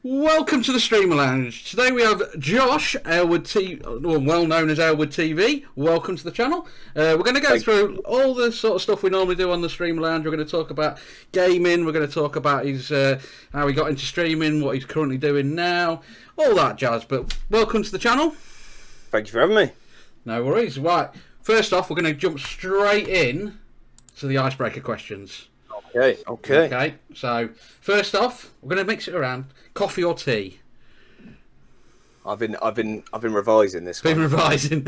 Welcome to the Streamer Lounge. Today we have Josh, well known as AylwardTv. Welcome to the channel. We're going to go through all the sort of stuff we normally do on the Streamer Lounge. We're going to talk about gaming. We're going to talk about his how he got into streaming, what he's currently doing now, all that jazz. But welcome to the channel. Thank you for having me. No worries. Right. First off, we're going to jump straight in to the icebreaker questions. Okay. So first off, we're going to mix it around. Coffee or tea? I've been revising this one. Been revising.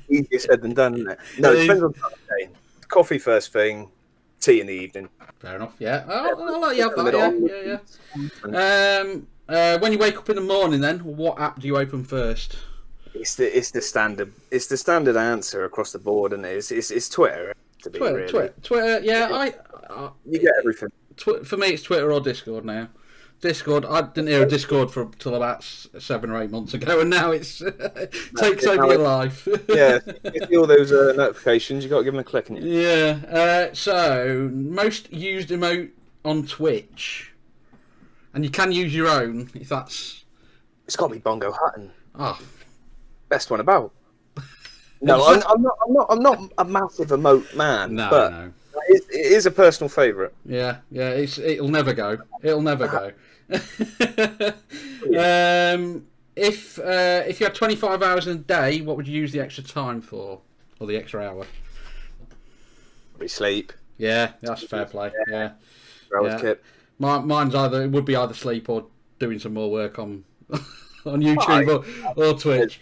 Easier said than done, isn't it? No, it depends on the day. Coffee first thing, tea in the evening. Fair enough. Yeah. I'll let you have that. Yeah. When you wake up in the morning, then what app do you open first? It's the standard answer across the board, and it's Twitter. Twitter. Yeah. You get everything. For me, it's Twitter or Discord now. Discord. I didn't hear of Discord till about 7 or 8 months ago, and now it takes over your life. Yeah, you see all those notifications. You got to give them a click, and yeah. So most used emote on Twitch, and you can use your own if that's. It's got to be Bongo Hutton. Oh, best one about. No, I'm not a massive emote man. No. It is a personal favourite. Yeah. It'll never go. If you had 25 hours in a day, what would you use the extra time for, or the extra hour? Probably sleep. Yeah, that's fair play. Yeah. Mine's it would be either sleep or doing some more work on YouTube or Twitch.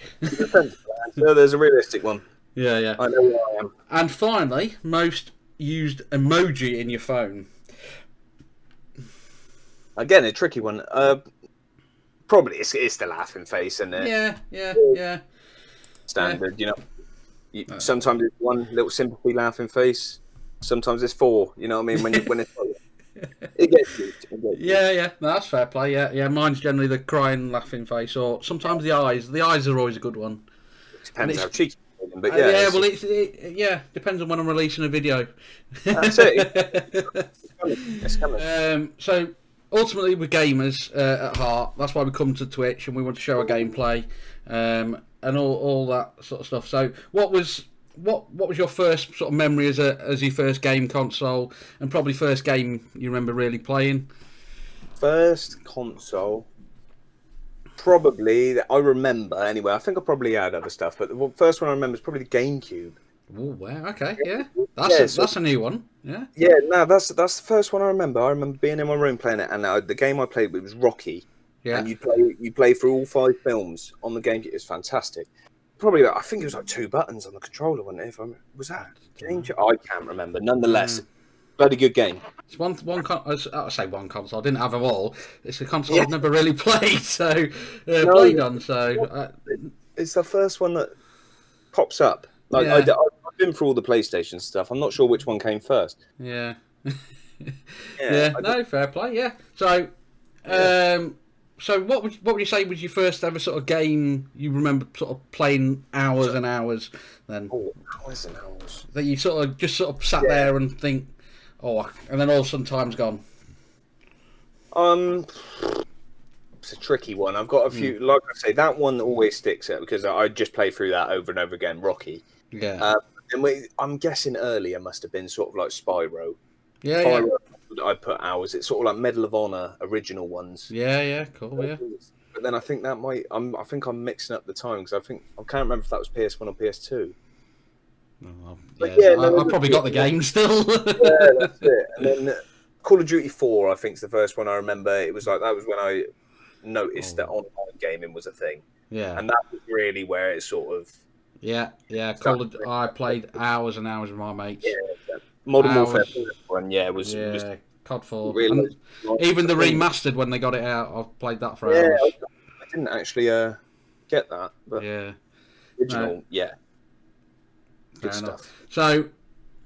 So there's a realistic one. Yeah. I know where I am. And finally, most used emoji in your phone. Again, a tricky one. Probably it's the laughing face, isn't it? Yeah. Standard, you know. Sometimes it's one little sympathy laughing face. Sometimes it's 4. You know what I mean? When it's it gets used. Yeah. No, that's fair play. Yeah. Mine's generally the crying laughing face, or sometimes the eyes. The eyes are always a good one. Depends how cheeky. But depends on when I'm releasing a video. That's it. It's coming. So ultimately, we're gamers at heart. That's why we come to Twitch, and we want to show our gameplay and all that sort of stuff. So, what was your first sort of memory as your first game console, and probably first game you remember really playing? First console. Probably, I remember anyway. I think I probably had other stuff, but the first one I remember is probably the GameCube. Oh wow! Okay, yeah, that's a new one. Yeah. Yeah, no, that's the first one I remember. I remember being in my room playing it, and the game I played was Rocky. Yeah. And you play through all 5 films on the GameCube. It's fantastic. Probably, I think it was like 2 buttons on the controller, wasn't it? Was that GameCube? I can't remember. Nonetheless. Bloody good game. It's I say one console. I didn't have them all. It's a console I've never really played. Played on. So it's the first one that pops up. Like I've been through all the PlayStation stuff. I'm not sure which one came first. Yeah. No, fair play. Yeah. So, so what would you say was your first ever sort of game you remember sort of playing hours and hours? Then hours and hours that you sort of sat there and think. And then all of a sudden time's gone. It's a tricky one. I've got a few. Like I say, that one always sticks out because I just play through that over and over again. Rocky. Yeah. I'm guessing earlier must have been sort of like Spyro. Yeah. I put hours. It's sort of like Medal of Honor original ones. Yeah. Cool. Yeah. But then I think that I think I'm mixing up the time because I can't remember if that was PS1 or PS2. I've probably got the game still. Yeah, that's it. And then Call of Duty 4, I think, is the first one I remember. It was like that was when I noticed that online gaming was a thing. Yeah, and that was really where it sort of. Yeah. I played hours and hours with my mates. Yeah, Modern Warfare one. Yeah, was COD 4. Really, even the remastered when they got it out, I've played that for hours. I didn't actually get that, but original, Good stuff. So,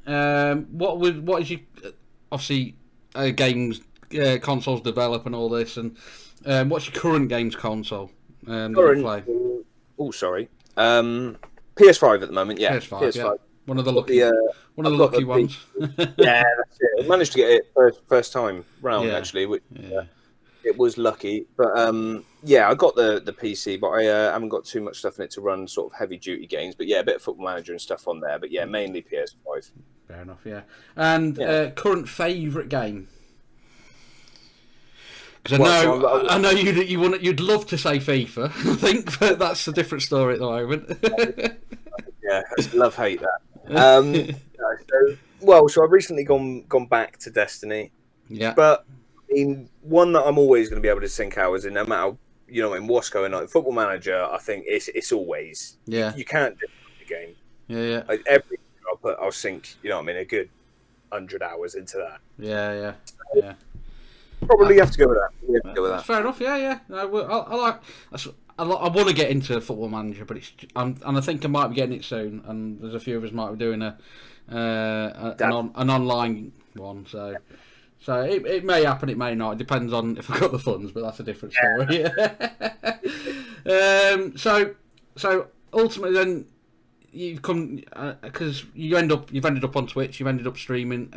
what is your obviously games consoles develop and all this, and what's your current games console? PS5 at the moment. Yeah, PS5. Yeah. One of the lucky ones. Yeah, that's it. I managed to get it first time round actually. Which, it was lucky, but yeah, I got the PC, but I haven't got too much stuff in it to run sort of heavy duty games. But yeah, a bit of Football Manager and stuff on there. But yeah, mainly PS5. Fair enough, yeah. And current favourite game? Because I know you'd love to say FIFA, I think, but that's a different story at the moment. Yeah, love hate that. So I've recently gone back to Destiny. Yeah. But I mean, one that I'm always going to be able to sink hours in, no matter what's going on. Football Manager, I think it's always you can't do the game. Yeah. Like every I'll sink, a good 100 hours into that. Yeah. Probably have to go with that. Fair enough. Yeah. I want to get into Football Manager, but and I think I might be getting it soon. And there's a few of us might be doing an online one. So it may happen, it may not. It depends on if I've got the funds, but that's a different story. So ultimately, then you've come because you've ended up on Twitch, you've ended up streaming.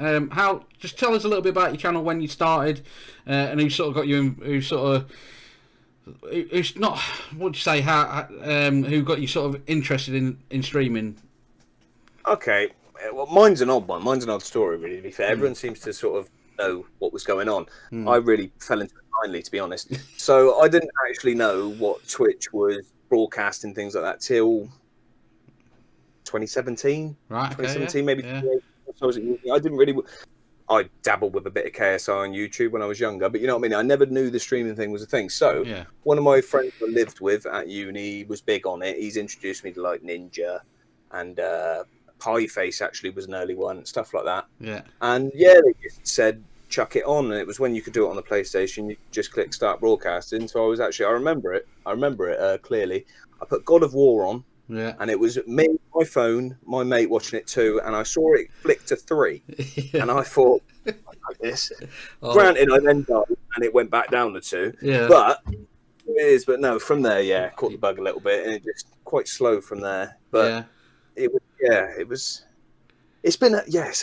Just tell us a little bit about your channel, when you started, and who sort of got you, who's not, what would you say, who got you sort of interested in streaming? Okay, well, mine's an odd one. Mine's an odd story, really. To be fair, everyone seems to sort of know what was going on. I really fell into it blindly, to be honest. So I didn't actually know what Twitch was broadcasting, things like that, till 2017. Right. 2017, maybe. Yeah. So I didn't really. I dabbled with a bit of KSI on YouTube when I was younger, but you know what I mean? I never knew the streaming thing was a thing. So one of my friends I lived with at uni was big on it. He's introduced me to like Ninja and Pie Face actually was an early one, stuff like that. Yeah. And they just said chuck it on, and it was when you could do it on the PlayStation. You could just click start broadcasting. So I remember it clearly. I put God of War on. Yeah. And it was me, my phone, my mate watching it too, and I saw it flick to 3, and I thought, like this. Granted, I then died, and it went back down to 2. Yeah. But no, from there, caught the bug a little bit, and it just quite slow from there. But it's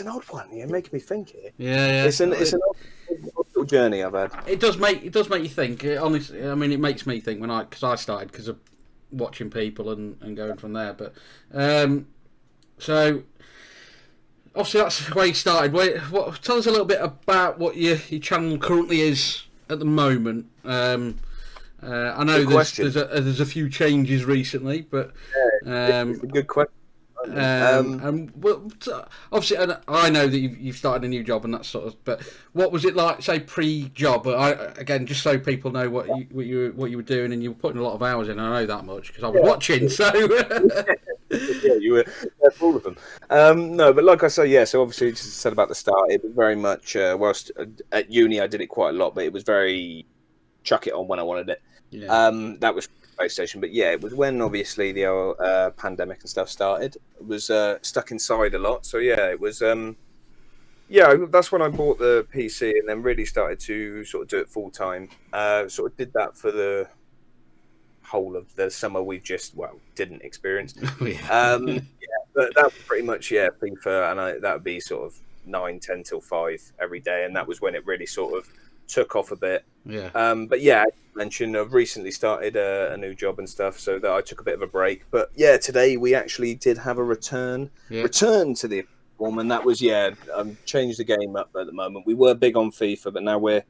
an odd one. Yeah, making me think here. Yeah. It's an odd little journey I've had. It does make you think. Honestly, I mean, it makes me think because I started because of watching people and going from there. But so obviously that's where you started. Tell us a little bit about what your channel currently is at the moment. I know there's a few changes recently, but it's a good question. Obviously, and I know that you've started a new job and that sort of. But what was it like, say, pre-job? Again, just so people know what you were doing, and you were putting a lot of hours in. I know that much because I was watching. So you were there for all of them. No, but like I say, so obviously, just said about the start, it was very much. Whilst at uni, I did it quite a lot, but it was very chuck it on when I wanted it. Yeah. That was PlayStation, but it was when obviously the pandemic and stuff started. It was stuck inside a lot, so it was that's when I bought the PC and then really started to sort of do it full time. Sort of did that for the whole of the summer we just didn't experience. But that was pretty much FIFA, and that would be sort of 9-10 till 5 every day, and that was when it really sort of took off a bit. But as mentioned, I've recently started a new job and stuff, so that I took a bit of a break. But today we actually did have a return to the form, and that was changed the game up at the moment. We were big on FIFA, but now we're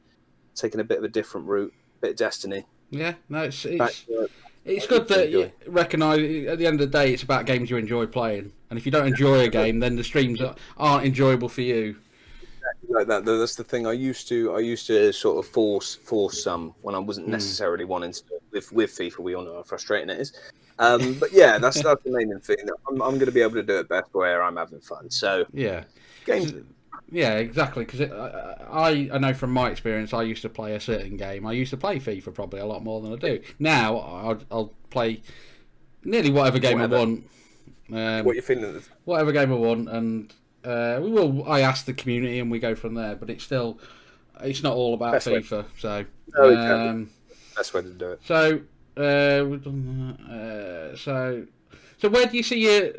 taking a bit of a different route, a bit of Destiny. Yeah, no, it's good that you recognise at the end of the day it's about games you enjoy playing, and if you don't enjoy a game, then the streams aren't enjoyable for you. Like that. That's the thing. I used to sort of force some when I wasn't necessarily wanting to. With FIFA, we all know how frustrating it is. But that's the main thing. I'm going to be able to do it best where I'm having fun. So games. Yeah, exactly. Because I know from my experience, I used to play a certain game. I used to play FIFA probably a lot more than I do now. I'll play nearly whatever game I want. What you feeling? Whatever game I want, and I ask the community, and we go from there. But it's not all about best FIFA. Way. So best way to do it. So we've done that. So where do you see your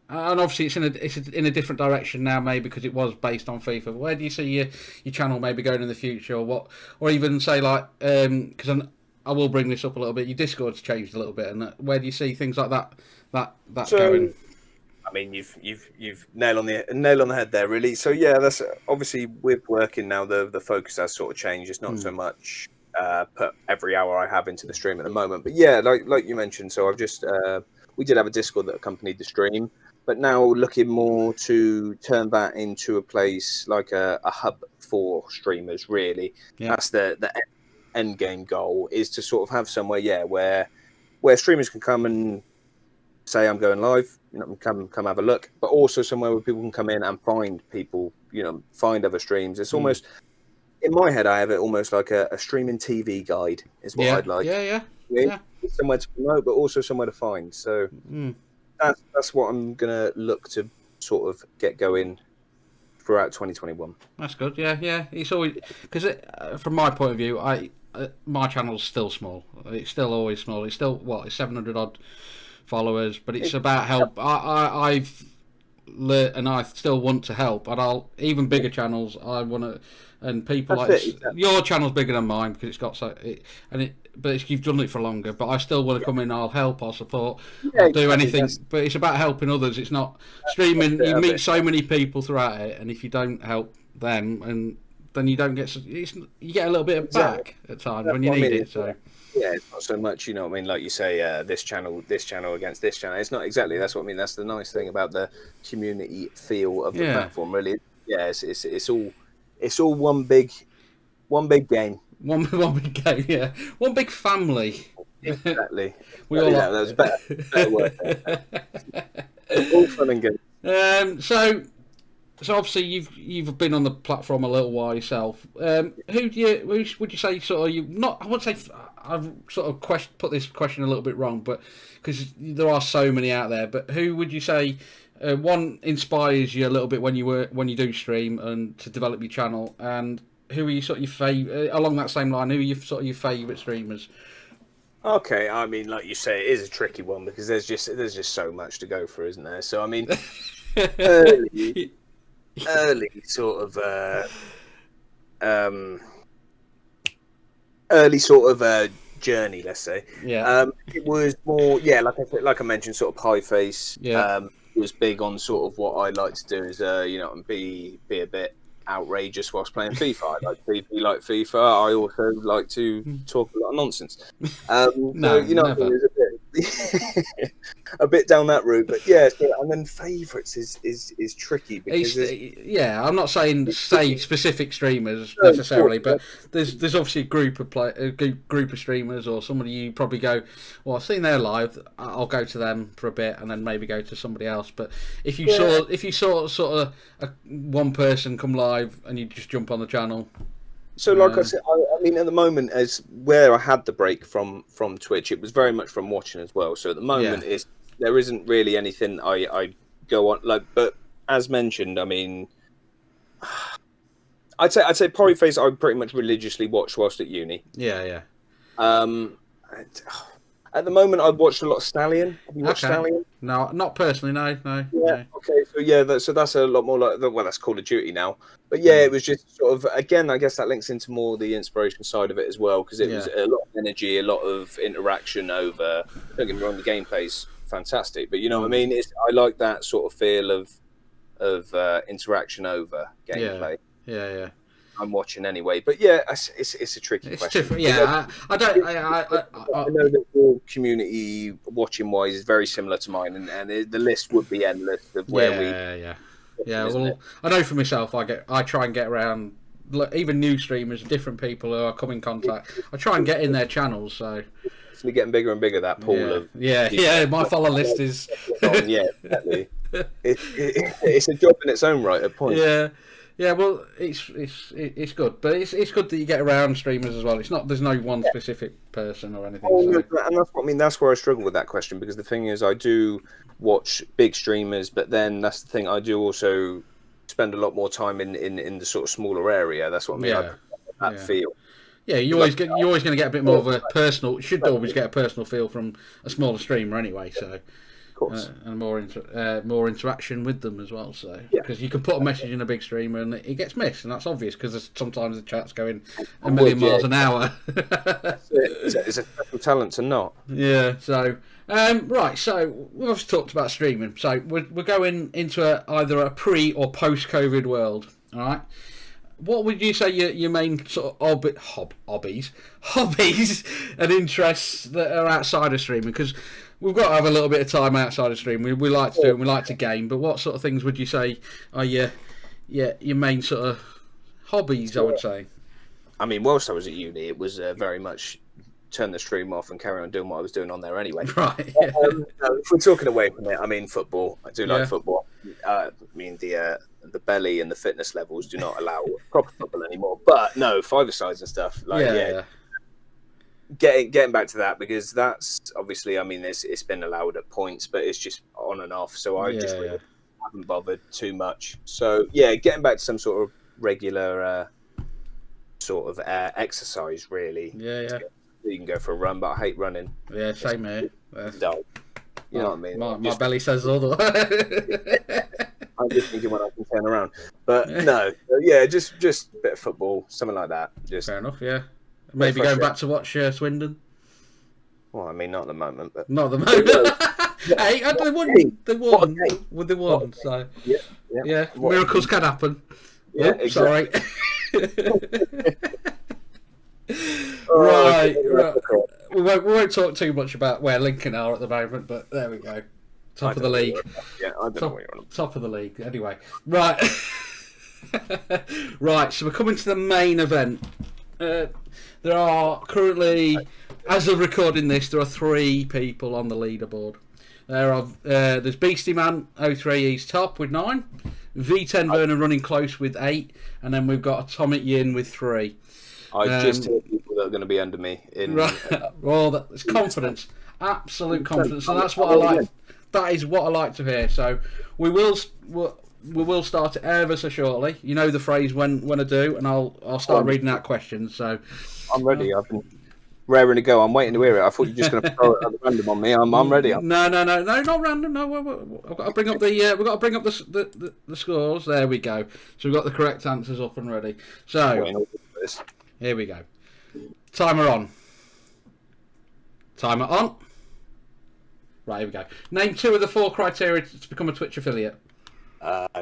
And obviously it's in a different direction now, maybe because it was based on FIFA. But where do you see your channel maybe going in the future, or what, or even say like because I will bring this up a little bit. Your Discord's changed a little bit, and where do you see things like that going? I mean, you've nail on the head there, really. So yeah, that's obviously with working now. The focus has sort of changed. It's not so much put every hour I have into the stream at the moment, but yeah, like you mentioned. So I've just we did have a Discord that accompanied the stream, but now looking more to turn that into a place like a hub for streamers. Really, that's the end game goal, is to sort of have somewhere, where streamers can come and say I'm going live, come have a look, but also somewhere where people can come in and find people, find other streams. It's almost, in my head, I have it almost like a streaming TV guide is what I'd like. Yeah. Somewhere to promote, but also somewhere to find. So that's what I'm gonna look to sort of get going throughout 2021. That's good. Yeah. It's always, because from my point of view, my channel's still small. It's still always small. It's still it's 700 odd followers, but it's about help. I've learned, and I still want to help, and I'll even bigger channels. I want to, and people your channel's bigger than mine because it's got but you've done it for longer. But I still want to come in. I'll help. I'll support. I'll do anything. But it's about helping others. It's not streaming. You meet so many people throughout it, and if you don't help them, and then you don't get. You get a little bit of back at times when you need it. So. Yeah, it's not so much, like you say, this channel against this channel. It's not exactly. That's what I mean. That's the nice thing about the community feel of the platform. Really, it's all one big game. One big game. Yeah, one big family. Exactly. We all that was better word. All fun and good. So obviously you've been on the platform a little while yourself. Who would you say sort of you not? I would say I've sort of put this question a little bit wrong, but because there are so many out there. But who would you say one inspires you a little bit when you do stream and to develop your channel? And who are you sort of your favorite along that same line? Who are your favorite streamers? Okay, I mean, like you say, it is a tricky one because there's just so much to go for, isn't there? So I mean, early sort of journey, let's say. It was more like I mentioned, sort of pie face. Was big on sort of what I like to do is and be a bit outrageous whilst playing FIFA. I like FIFA. I also like to talk a lot of nonsense. It was a bit down that route, but and then favourites is tricky because I'm not saying say specific streamers necessarily, but there's obviously a group of streamers or somebody you probably go, well, I've seen their live, I'll go to them for a bit and then maybe go to somebody else. But if you saw sort of one person come live and you just jump on the channel. So, like I said, I mean, at the moment, as where I had the break from Twitch, it was very much from watching as well. So at the moment, there isn't really anything I go on like. But as mentioned, I mean, I'd say Poryface I pretty much religiously watched whilst at uni. Yeah. At the moment, I've watched a lot of Stallion. Have you watched Stallion? No, not personally. No. Yeah. No. Okay. So that's a lot more like that's Call of Duty now. But it was just sort of again. I guess that links into more the inspiration side of it as well because it was a lot of energy, a lot of interaction over. Don't get me wrong, the gameplay's fantastic, but you know what I mean. I like that sort of feel of interaction over gameplay. Yeah. I'm watching anyway, but it's a tricky question. Different. Yeah, I know that your community watching wise is very similar to mine, and the list would be endless of where Well, I know for myself, I try and get around even new streamers, different people who I come in contact. I try and get in their channels. So it's getting bigger and bigger. That pool of my follow list is exactly. It's a job in its own right at points. Yeah, well, it's good, but it's good that you get around streamers as well. It's not there's no one specific person or anything. And that's what I mean. That's where I struggle with that question because the thing is, I do watch big streamers, but then that's the thing. I do also spend a lot more time in the sort of smaller area. That's what I mean. That feel. Yeah, you're always going to get a bit more of a personal. Should always get a personal feel from a smaller streamer anyway. So. course. And more interaction with them as well. So because you can put a message in a big streamer and it gets missed, and that's obvious because sometimes the chat's going a million miles an hour. It's a special talent to not. Yeah. So right. So we've talked about streaming. So we're going into either a pre or post COVID world. All right. What would you say your main sort of hobbies and interests that are outside of streaming? Because we've got to have a little bit of time outside of streaming. We like to do it, we like to game, but what sort of things would you say are your main sort of hobbies, I would say? I mean, whilst I was at uni, it was very much turn the stream off and carry on doing what I was doing on there anyway. Right. If we're talking away from it, I mean, football. I do like football. I mean, the belly and the fitness levels do not allow proper football anymore. But no, five-a-sides and stuff. Getting back to that, because that's obviously, I mean, it's been allowed at points, but it's just on and off. So I really haven't bothered too much. So getting back to some sort of regular exercise, really. Yeah. You can go for a run, but I hate running. Yeah, same here. Dull. You know what I mean? My belly says otherwise. I'm just thinking when I can turn around. But no, just a bit of football, something like that. Just fair enough, yeah. Maybe going back to watch Swindon. Well, I mean, not at the moment, but not at the moment. Hey, they won. So yeah, miracles can happen. Yeah, exactly. Sorry. Right. We won't talk too much about where Lincoln are at the moment, but there we go. Top of the league. Yeah, I don't know where you're on. Top of the league. Anyway, right. Right. So we're coming to the main event. There are currently, as of recording this, there are 3 people on the leaderboard. There's Beastie Man 03. He's top with 9. V10 Vernon running close with 8, and then we've got Atomic Yin with 3. I just heard people that are going to be under me. Well, that's confidence, absolute confidence, and that's what I like. That is what I like to hear. So we will start it ever so shortly. You know the phrase when I do, and I'll start reading out questions. So I'm ready. I've been raring to go. I'm waiting to hear it. I thought you were just going to throw it at random on me. I'm ready. No, not random. No, I've got to bring up the scores. There we go. So we've got the correct answers up and ready. So here we go. Timer on. Timer on. Right, here we go. Name 2 of the 4 criteria to become a Twitch affiliate.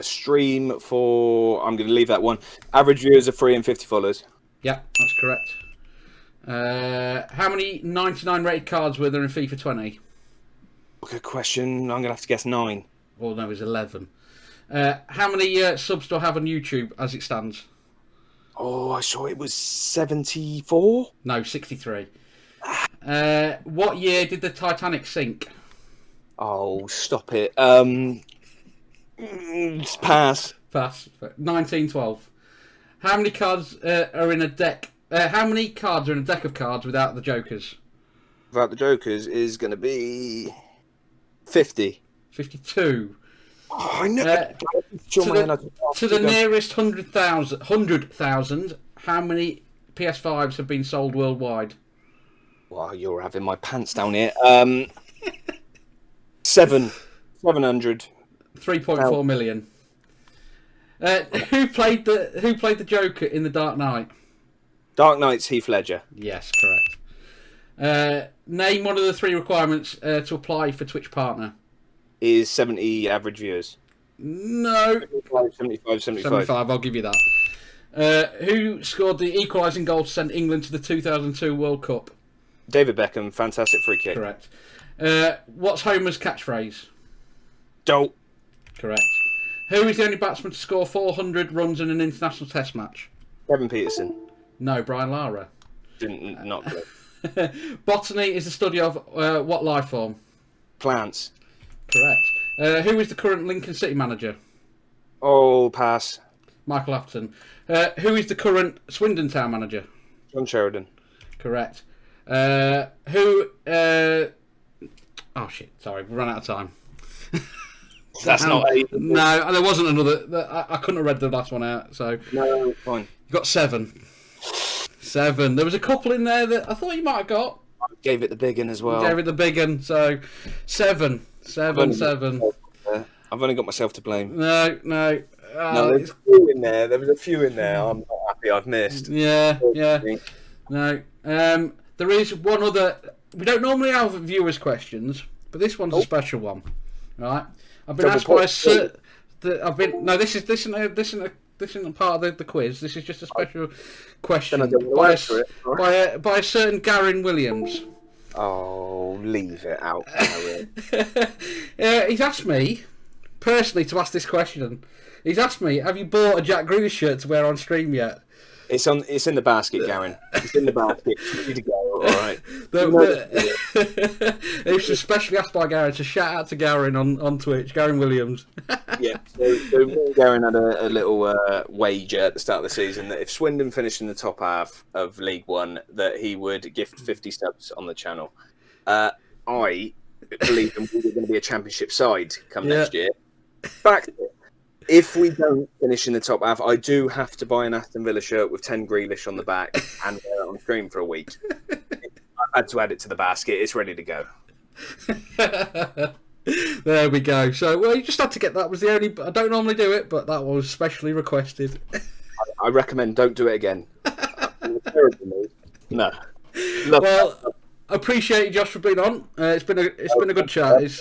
Stream for... I'm going to leave that one. Average viewers of 3 and 50 followers. Yeah, that's correct. How many 99 rated cards were there in FIFA 20? Good question. I'm going to have to guess 9. Well, no, it was 11. How many subs do I have on YouTube as it stands? Oh, I saw it was 74? No, 63. What year did the Titanic sink? Oh, stop it. Pass. 1912. How many cards are in a deck? How many cards are in a deck of cards without the jokers? Without the jokers is going to be 50. 52. Oh, I know. To the nearest 100,000, how many PS5s have been sold worldwide? Well, you're having my pants down here. 700. 3.4 million. Who played the Joker in The Dark Knight? Dark Knight's Heath Ledger. Yes, correct. Name one of the 3 requirements to apply for Twitch Partner. Is 70 average viewers. No. 75, I'll give you that. Who scored the equalising goal to send England to the 2002 World Cup? David Beckham, fantastic free kick. Correct. What's Homer's catchphrase? Dope. Correct. Who is the only batsman to score 400 runs in an international test match? Kevin Peterson. No, Brian Lara. Not good. Botany is the study of what life form? Plants. Correct. Who is the current Lincoln City manager? Oh, pass. Michael Afton. Who is the current Swindon Town manager? John Sheridan. Correct. Who... Oh, shit. Sorry, we ran out of time. That's not 8. No, there wasn't another... I couldn't have read the last one out, so... No, fine. You got 7. 7. There was a couple in there that I thought you might have got. I gave it the big one as well. Gave it the big one, so 7. 7-7. I've only got myself to blame. No. No, there's a few in there. There was a few in there. I'm not happy I've missed. Yeah. No. There is one other. We don't normally have viewers' questions, but this one's a special one, right? I've been asked by a No, this isn't part of the quiz. This is just a special question by a certain Garen Williams. Oh, leave it out. He's asked me personally to ask this question. He's asked me, "Have you bought a Jack Grealish shirt to wear on stream yet?" It's in the basket, Garen. It's in the basket. You need to go. All right. It was especially asked by Garen, so shout out to Garen on Twitch, Garen Williams. Yeah. So me and Garen had a little wager at the start of the season that if Swindon finished in the top half of League One, that he would gift 50 subs on the channel. I believe we were going to be a championship side come next year. Back. If we don't finish in the top half, I do have to buy an Aston Villa shirt with 10 Grealish on the back and wear it on stream for a week. I've had to add it to the basket. It's ready to go. There we go. So, well, you just had to get that. Was the only. I don't normally do it, but that was specially requested. I recommend don't do it again. No. Well, I appreciate you, Josh, for being on. It's been a good chat. It's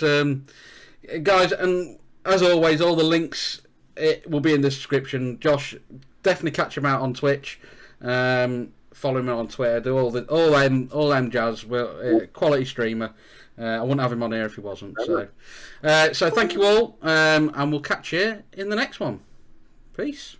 guys, and as always, all the links. It will be in the description. Josh, definitely catch him out on Twitch. Follow him on Twitter. Do all them jazz. Quality streamer. I wouldn't have him on here if he wasn't. So thank you all, and we'll catch you in the next one. Peace.